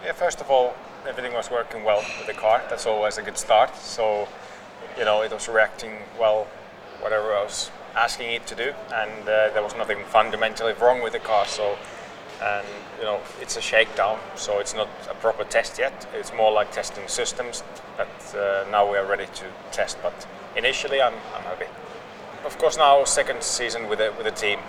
Yeah, first of all, everything was working well with the car. That's always a good start. So, it was reacting well, whatever I was asking it to do, and there was nothing fundamentally wrong with the car. So, and it's a shakedown, so it's not a proper test yet. It's more like testing systems. But now we are ready to test. But initially, I'm happy. Of course, now second season with the team,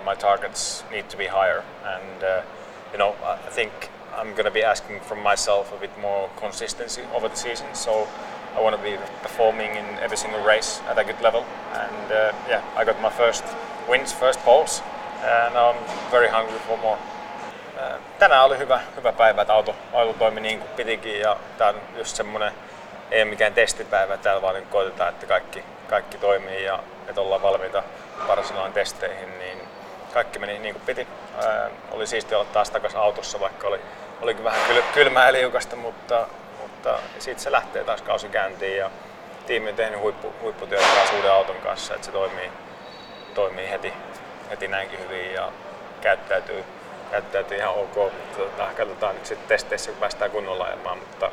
my targets need to be higher, and I think I'm going to be asking from myself a bit more consistency over the season. So I want to be performing in every single race at a good level, and I got my first wins, first poles, and now I'm very hungry for more. Tänään oli hyvä päivä, että auto toimi niin kuin pitikin, ja tää on just semmoinen, ei ole mikään testipäivä, täällä vaan niin koitetaan, että kaikki toimii ja että ollaan valmiita Barcelonan testeihin, niin kaikki meni niin kuin piti. Oli siistiä olla taas takaisin autossa, vaikka olikin vähän kylmää ja liukasta, mutta siitä se lähtee taas kausi käyntiin, ja tiimi on tehnyt huipputyötä taas uuden auton kanssa, että se toimii heti näinkin hyvin ja käyttäytyy ihan ok. Katsotaan nyt sitten testeissä, kun päästään kunnolla ajamaan, mutta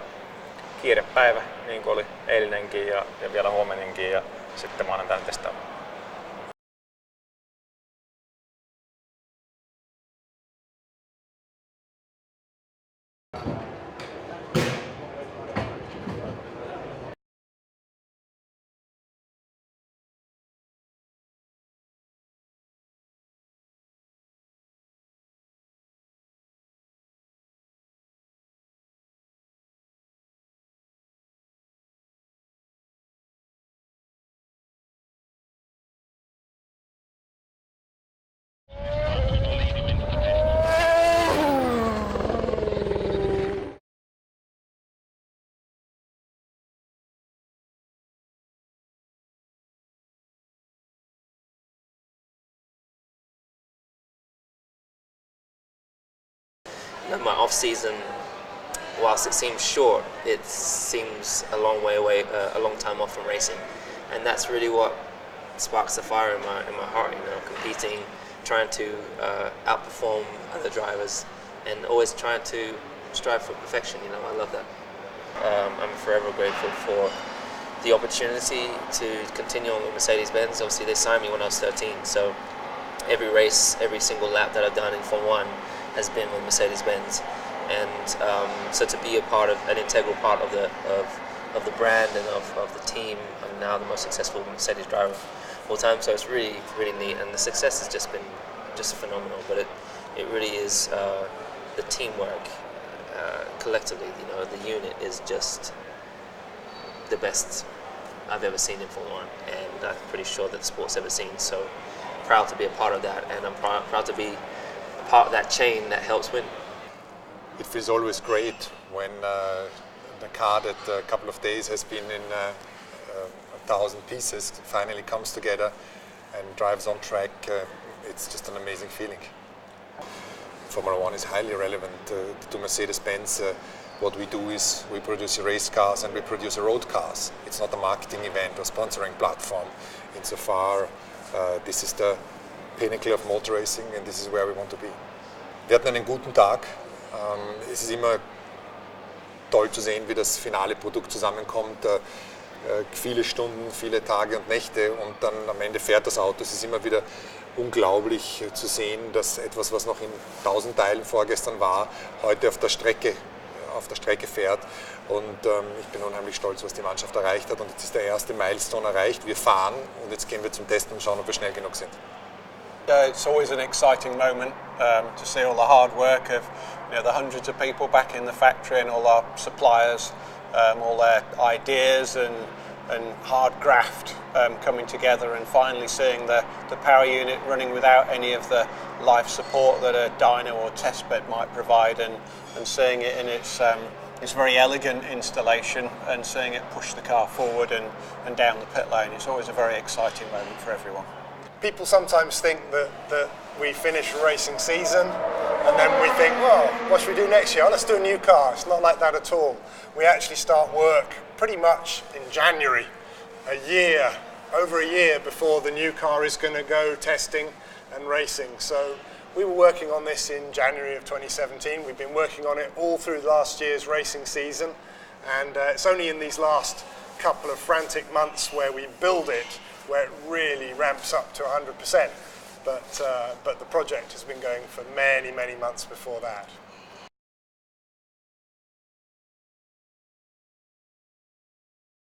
kiirepäivä, niin kuin oli eilinenkin ja vielä huomenenkin, ja sitten maanantaina testaamaan. My off season, whilst it seems short, it seems a long way away, a long time off from racing, and that's really what sparks the fire in my heart. Competing, trying to outperform other drivers, and always trying to strive for perfection. I love that. I'm forever grateful for the opportunity to continue on with Mercedes Benz. Obviously, they signed me when I was 13, so every race, every single lap that I've done in Formula 1 has been with Mercedes Benz, and so to be an integral part of the brand and of the team, I'm now the most successful Mercedes driver of all time. So it's really, really neat, and the success has just been phenomenal. But it really is the teamwork collectively. The unit is just the best I've ever seen in Formula 1, and I'm pretty sure that the sport's ever seen. So proud to be a part of that, and I'm proud to be part of that chain that helps win. It feels always great when the car that a couple of days has been in 1,000 pieces finally comes together and drives on track. It's just an amazing feeling. Formula 1 is highly relevant to Mercedes-Benz. What we do is we produce race cars and we produce road cars. It's not a marketing event or sponsoring platform. Insofar, this is the pinnacle of motor racing, and this is where we want to be. Wir hatten einen guten Tag. Es ist immer toll zu sehen, wie das finale Produkt zusammenkommt. Viele Stunden, viele Tage und Nächte, und dann am Ende fährt das Auto. Es ist immer wieder unglaublich zu sehen, dass etwas, was noch in 1000 Teilen vorgestern war, heute auf der Strecke fährt. Und ich bin unheimlich stolz, was die Mannschaft erreicht hat. Und jetzt ist der erste Milestone erreicht. Wir fahren und jetzt gehen wir zum Testen und schauen, ob wir schnell genug sind. It's always an exciting moment to see all the hard work of the hundreds of people back in the factory and all our suppliers, all their ideas and hard graft coming together, and finally seeing the power unit running without any of the life support that a dyno or test bed might provide, and seeing it in its very elegant installation, and seeing it push the car forward and down the pit lane. It's always a very exciting moment for everyone. People sometimes think that we finish a racing season and then we think, well, what should we do next year? Oh, let's do a new car. It's not like that at all. We actually start work pretty much in January, over a year before the new car is going to go testing and racing. So we were working on this in January of 2017. We've been working on it all through last year's racing season, and it's only in these last couple of frantic months where we build it where it really ramps up to 100%. But the project has been going for many, many months before that.